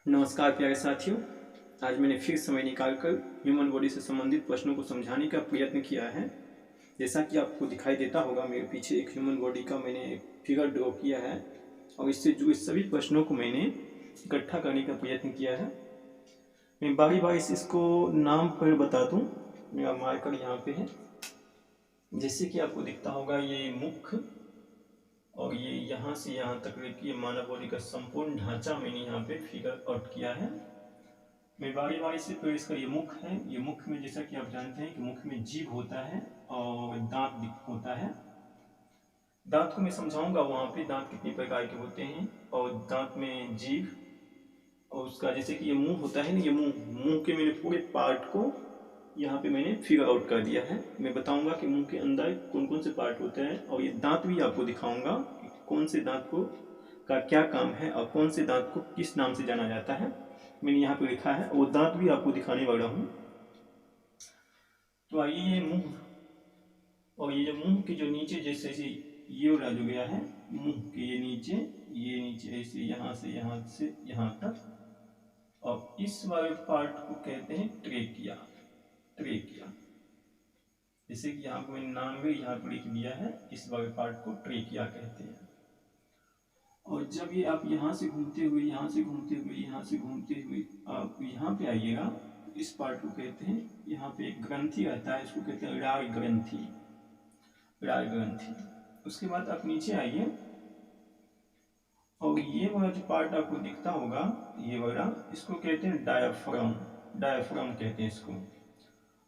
नमस्कार प्यारे साथियों। आज मैंने फिर समय निकालकर ह्यूमन बॉडी से संबंधित प्रश्नों को समझाने का प्रयत्न किया है। जैसा कि आपको दिखाई देता होगा, मेरे पीछे एक ह्यूमन बॉडी का मैंने एक फिगर ड्रॉ किया है और इससे जुड़े सभी प्रश्नों को मैंने इकट्ठा करने का प्रयत्न किया है। मैं बारी बारी से इसको नाम पर बता दूं। मेरा मार्कर यहाँ पे है। जैसे कि आपको दिखता होगा, ये मुख और ये यहाँ से यहाँ तक ये मानव बॉडी का संपूर्ण ढांचा मैंने यहाँ पे फिगर आउट किया है। मैं बारी बारी से तो इसका ये मुख है। ये मुख में, जैसा कि आप जानते हैं कि मुख में जीभ होता है और दांत होता है। दांत को मैं समझाऊंगा वहां पे दांत कितने प्रकार के होते हैं और दांत में जीभ और उसका, जैसे कि ये मुंह होता है ना, ये मुंह के मैंने पूरे पार्ट को यहाँ पे मैंने फिगर आउट कर दिया है। मैं बताऊंगा कि मुंह के अंदर कौन कौन से पार्ट होते हैं और ये दांत भी आपको दिखाऊंगा कि कौन से दांत को का क्या काम है और कौन से दांत को किस नाम से जाना जाता है। मैंने यहाँ पे लिखा है, वो दांत भी आपको दिखाने वाला हूँ। तो आइए, ये मुंह और ये जो मुंह के जो नीचे जैसे ऐसे ये वाला जो गया है, मुंह के ये नीचे ऐसे यहाँ से यहाँ तक, और इस वाले पार्ट को कहते हैं ट्रेकिया। ट्रेकिया, जैसे कि यहाँ पे मैंने नाम भी यहाँ पर लिख दिया है, इस वाले पार्ट को ट्रेकिया कहते हैं। और जब ये आप यहाँ से घूमते हुए आप यहाँ पे आइएगा, इस पार्ट को कहते हैं, यहाँ पे एक ग्रंथि रहता है, इसको कहते हैं राग ग्रंथि। राग ग्रंथि। उसके बाद आप नीचे आइए और ये वाला जो पार्ट आपको दिखता होगा, ये वाला, इसको कहते हैं डायाफ्राम। डायाफ्राम कहते हैं इसको।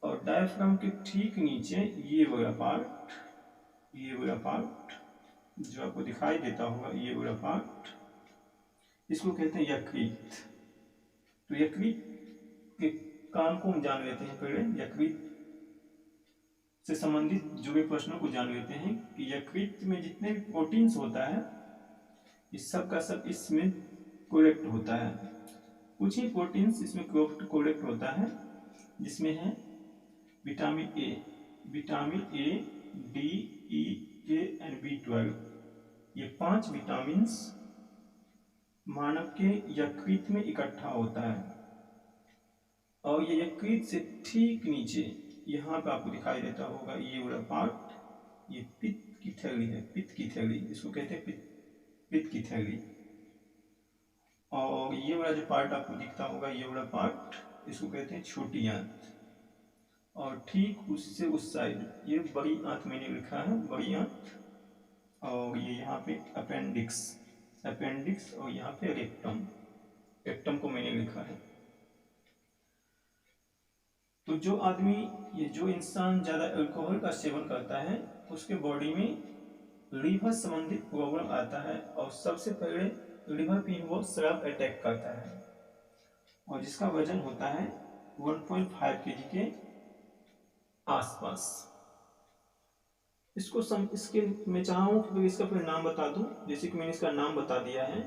और डायाफ्राम के ठीक नीचे ये वाला पार्ट जो आपको दिखाई देता होगा, ये वाला पार्ट, इसको कहते हैं यकृत। तो यकृत के काम को हम जान लेते हैं। पहले यकृत से संबंधित जुड़े प्रश्नों को जान लेते हैं कि यकृत में जितने भी प्रोटीन्स होता है, इस सब का सब इसमें कोलेक्ट होता है। कुछ ही प्रोटीन्स इसमें कोलेक्ट होता है, जिसमें है विटामिन ए, डी, ई, के एंड B12। ये 5 विटामिन मानव के यकृत में इकट्ठा होता है। और ये यकृत से ठीक नीचे यहाँ पे आपको दिखाई देता होगा, ये वाला पार्ट, ये पित्त की थैली है। पित्त की थैली, इसको कहते हैं पित्त की थैली। और ये वाला जो पार्ट आपको दिखता होगा, ये वाला पार्ट, इसको कहते हैं छोटी आंत। और ठीक उससे उस साइड ये बड़ी आंत मैंने लिखा है, बड़ी आंत। और ये यहाँ पे अपेंडिक्स और यहाँ पे रेक्टम को मैंने लिखा है। तो जो इंसान ज्यादा अल्कोहल का सेवन करता है, उसके बॉडी में लीवर संबंधित प्रॉब्लम आता है और सबसे पहले लिवर पे वो शराब अटैक करता है, और जिसका वजन होता है 1.5 kg के आसपास। इसके मैं चाहूँ कि इसका फिर नाम बता दूं। जैसे कि मैंने इसका नाम बता दिया है।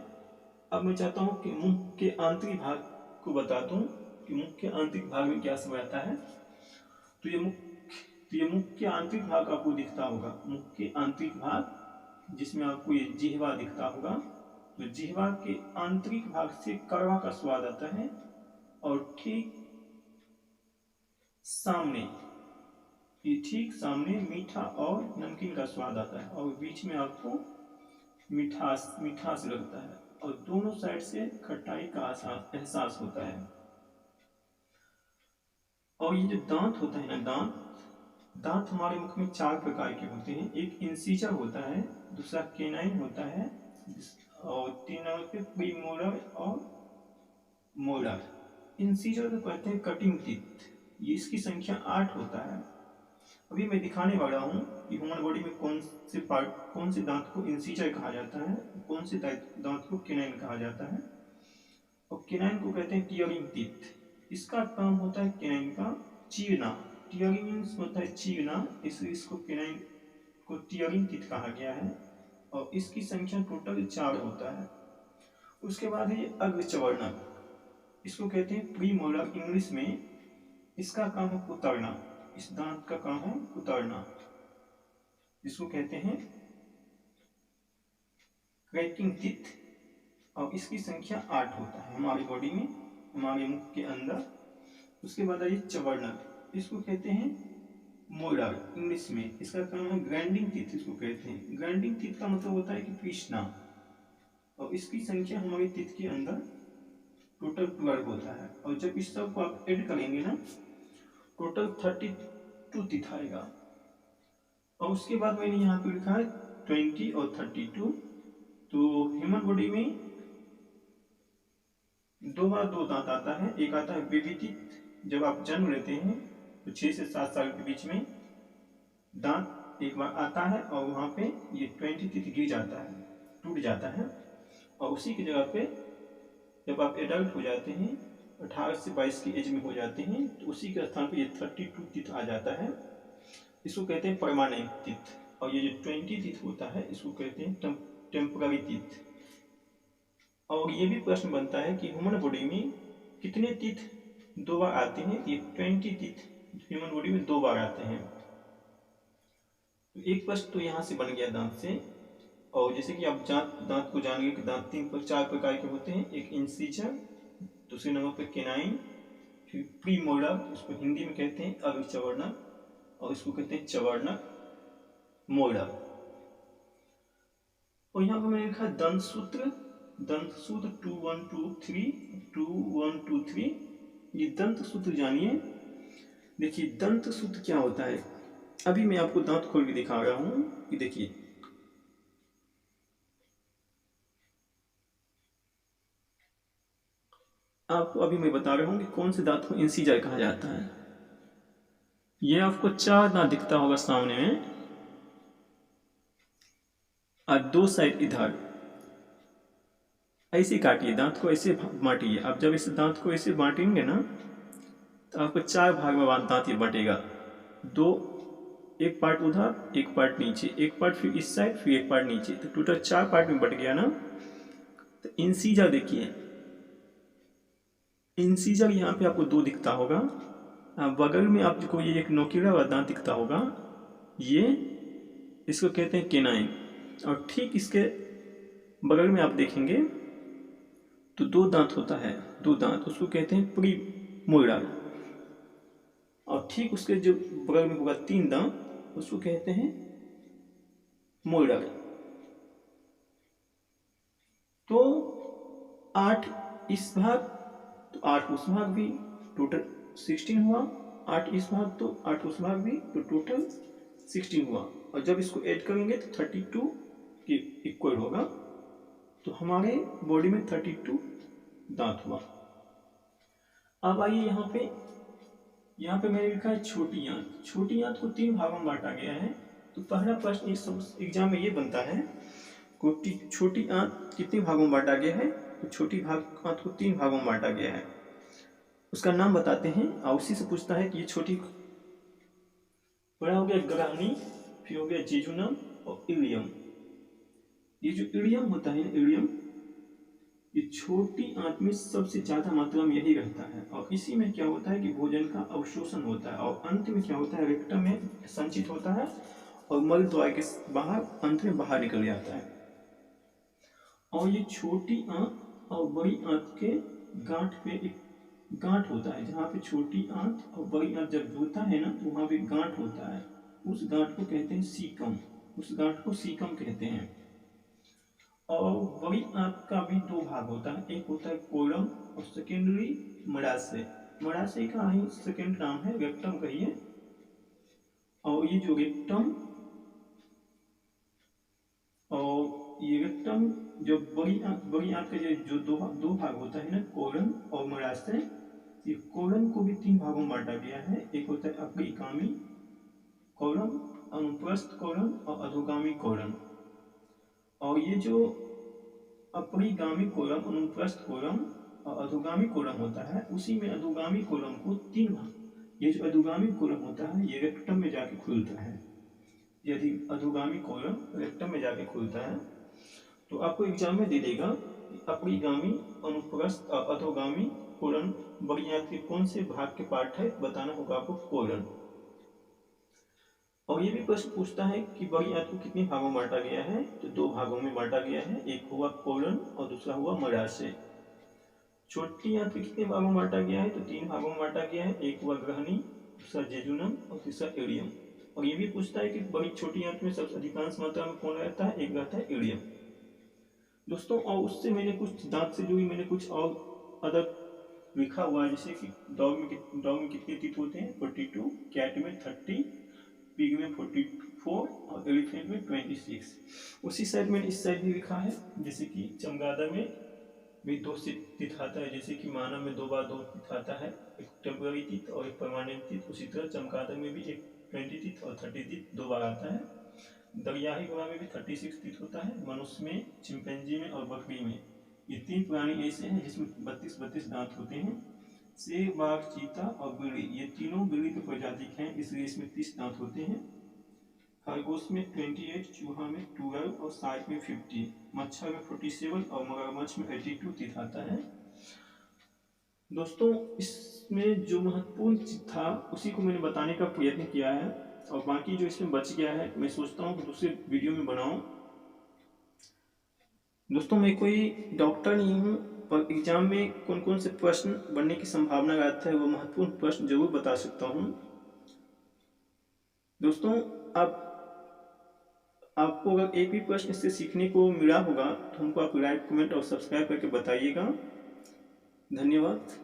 अब मैं चाहता हूँ कि मुंह के आंतरिक भाग को बता दूं कि मुंह के आंतरिक भाग में क्या सब रहता है। तो ये मुख के आंतरिक भाग आपको दिखता होगा, मुख के आंतरिक भाग, जिसमें आपको ये जिह्वा दिखता होगा। तो जिह्वा के आंतरिक भाग से कड़वा का स्वाद आता है, और ठीक सामने मीठा और नमकीन का स्वाद आता है, और बीच में आपको मिठास लगता है, और दोनों साइड से खट्टाई का एहसास होता है। और ये जो दांत होता है ना, दांत हमारे मुख में 4 प्रकार के होते हैं। एक इंसीजर होता है, दूसरा केनाइन होता है, और 3 नंबर पे प्रीमोलर और मोलर। इंसीजर को कहते हैं कटिंग टीथ। ये इसकी संख्या 8 होता है। अभी मैं दिखाने वाला हूँ कि ह्यूमन बॉडी में कौन से दांत को इंसीजर कहा जाता है, कौन से दांत को केनाइन कहा जाता है। और केनाइन को कहते हैं टियरिंग टीथ। इसका काम होता है केनाइन का चीरना। टियरिंग मीन्स होता है चीरना, इसलिए इसको केनाइन को टियरिंग टीथ कहा गया है। और इसकी संख्या टोटल 4 होता है। उसके बाद है अग्रचवर्णक, इसको कहते हैं प्रीमोलर। इंग्लिश में इसका काम है कुतरना। इस दांत का काम है कुतरना, इसको कहते हैं क्रैकिंग टीथ। और इसकी संख्या 8 होता है हमारी बॉडी में, हमारे मुख के अंदर। उसके बाद आइए चवर्णक, इसको कहते हैं मोलर इंग्लिश में। इसका काम है ग्राइंडिंग टीथ, इसको कहते हैं। ग्राइंडिंग टीथ का मतलब होता है कि पीसना, और इसकी संख्या हमारे टीथ के अंदर टोटल 12 होता है। और जब इस सब को आप ऐड करेंगे ना, टोटल 32 टीथ आएगा। और उसके बाद मैंने यहाँ पे लिखा है 20 और 32। तो ह्यूमन बॉडी में 2 बार 2 दांत आता है। एक आता है बेबी टीथ, जब आप जन्म लेते हैं तो 6 से 7 साल के बीच में दांत एक बार आता है, और वहाँ पे ये 20 टीथ गिर जाता है, टूट जाता है। और उसी की जगह पे जब आप एडल्ट हो जाते हैं, 18 से 22 की एज में हो जाते हैं, तो उसी के स्थान पे ये 32 टीथ आ जाता है। इसको कहते हैं परमानेंट टीथ। और ये जो 20 टीथ होता है इसको कहते हैं टेम्पररी टीथ। और ये भी प्रश्न बनता है कि ह्यूमन बॉडी में कितने टीथ 2 बार आते हैं। ये 20 टीथ ह्यूमन बॉडी में 2 बार आते हैं। तो एक प्रश्न तो यहाँ से बन गया दांत से। और जैसे कि आप दांत को जानेंगे कि दांत 4 प्रकार के होते हैं। एक इंसीजर, दूसरे नंबर पर केनाइन, फिर प्री मोलर, इसको हिंदी में कहते हैं अभिचवर्णक, और इसको कहते हैं चवर्णक, मोलर। और यहाँ पर मैंने लिखा दंत सूत्र। दंत सूत्र 2123। ये दंत सूत्र जानिए। देखिए दंत सूत्र क्या होता है, अभी मैं आपको दांत खोल के दिखा रहा हूं कि देखिए आपको अभी मैं बता रहा हूं कि कौन से दांत को इंसीजर कहा जाता है। ये आपको 4 दांत दिखता होगा सामने में, और 2 साइड इधर। ऐसे काटिए, दांत को ऐसे बांटिए। आप जब इस दांत को ऐसे बांटेंगे ना, तो आपको 4 भाग में दांत ये बटेगा। 2, एक पार्ट उधर, एक पार्ट नीचे, एक पार्ट फिर इस साइड, फिर एक पार्ट नीचे, तो टोटल 4 पार्ट में बट गया ना। तो इंसीजर देखिए, इंसीजर यहाँ पे आपको 2 दिखता होगा। बगल में आपको ये एक नोकीला वाला दांत दिखता होगा, ये इसको कहते हैं केनाइन। और ठीक इसके बगल में आप देखेंगे तो 2 दांत होता है, 2 दांत, उसको कहते हैं प्री मोलर। और ठीक उसके जो बगल में होगा 3 दांत, उसको कहते हैं मोलर। तो 8 इस भाग, तो 8 उस भाग भी, टोटल 16 हुआ। 8 इस भाग तो 8 उस भाग भी, तो टोटल 16 हुआ। और जब इसको ऐड करेंगे तो 32 के इक्वल होगा। तो हमारे बॉडी में 32 दांत हुआ। अब आइए यहाँ पे मैंने लिखा है छोटी आंत। छोटी आंत को 3 भागों में बांटा गया है। तो पहला प्रश्न इस एग्जाम में ये बनता है, छोटी आंत कितने भागों में बांटा गया है। तो छोटी आंत को 3 भागों में बांटा गया है। उसका नाम बताते हैं, और उसी से पूछता है कि ये छोटी, बड़ा हो गया ग्राहनी, फिर हो गया जेजुनम और इलियम। ये जो इलियम होता है, इलियम, ये छोटी आंत में सबसे ज्यादा मात्रा में यही रहता है। और इसी में क्या होता है कि भोजन का अवशोषण होता है, और अंत में क्या होता है, रेक्टम में संचित होता है, और मल द्वार के बाहर, अंत में बाहर निकल जाता है। और ये छोटी आंत और बड़ी आंत के गांठ पे एक गांठ होता है, जहाँ पे छोटी आंत और बड़ी आंत जब जुड़ता है ना, तो वहाँ पे गांठ होता है। उस गांठ को कहते हैं सीकम, उस गांठ को सीकम कहते हैं। और बड़ी आंत का भी 2 भाग होता है, एक होता है कोलम और सेकेंडरी मडाशय। मडाशय का ही सेकेंड नाम है, रेक्टम कहिए। और ये जो रेक्टम, और ये रेक्टम जो बड़ी आंत का जो दो भाग होता है ना, कोलन और मडाशय, ये कोलन को भी 3 भागों में बांटा गया है। एक होता है अग्रगामी कोलन, अनुप्रस्थ कोलन और अधोगामी कोलन। और ये जो अपरिगामी कोलम, अनुप्रस्थ कोलम और अधोगामी कोलम होता है, उसी में अधोगामी कोलम को 3 भाग, ये जो अधोगामी कोलम होता है ये रेक्टम में जाके खुलता है। यदि अधोगामी कोलम रेक्टम में जाके खुलता है, तो आपको एग्जाम में दे देगा अपरिगामी, अनुप्रस्थ और अधोगामी कोलन बड़ी आंत के कौन से भाग के पार्ट है, बताना होगा आपको कोलन। और ये भी प्रश्न पूछता है कि बड़ी आंत को कितने भागों में बांटा गया है, तो 2 भागों में बांटा गया है, एक हुआ कोलन और दूसरा हुआ मर्याशय। छोटी आंत को कितने भागों में बांटा गया है, तो 3 भागों में बांटा गया है, एक हुआ ग्रहणी, दूसरा जेजुनम और तीसरा एडियम। और ये भी पूछता है कि बड़ी छोटी आंत में सबसे अधिकांश मात्रा में कौन रहता है, एक रहता है एडियम। दोस्तों और उससे मैंने कुछ दांत से जुड़ी मैंने कुछ और अदर लिखा हुआ है, जैसे कि डॉग में कितने तीत होते हैं 42, कैट में 30, पिग में 44 और एलिफेंट में 26। उसी साइड मैंने इस साइड भी लिखा है, जैसे कि चमगादड़ में भी 2 तीत आता है, जैसे कि मानव में 2 बार 2 तीत आता है, एक टेम्पररी तीत और एक परमानेंट तीत। उसी तरह चमगादड़ में भी एक 20 तीत और 30 तीत 2 बार आता है। दरियाई घोड़ा में भी 36 तीत होता है, मनुष्य में, चिंपैंजी में और बकरी में। ये 3 प्राणी ऐसे हैं जिसमें 32 दांत होते हैं। शेर, बाघ, चीता और बिल्ली, ये तीनों बिल्ली के प्रजाति हैं, इसलिए इसमें 30 दांत होते हैं। खरगोश में 28, चूहा में 12 और सांप में 50, मच्छर में 47 और मगरमच्छ में 82 तीत आता है। दोस्तों इसमें जो महत्वपूर्ण चीज था उसी को मैंने बताने का प्रयत्न किया है, और बाकी जो इसमें बच गया है मैं सोचता हूँ कि दूसरे वीडियो में बनाऊं। दोस्तों मैं कोई डॉक्टर नहीं हूँ, पर एग्जाम में कौन कौन से प्रश्न बनने की संभावना रहता है वो महत्वपूर्ण प्रश्न जरूर बता सकता हूँ। दोस्तों आपको अगर एक भी प्रश्न इससे सीखने को मिला होगा तो हमको आप लाइक, कमेंट और सब्सक्राइब करके बताइएगा। धन्यवाद।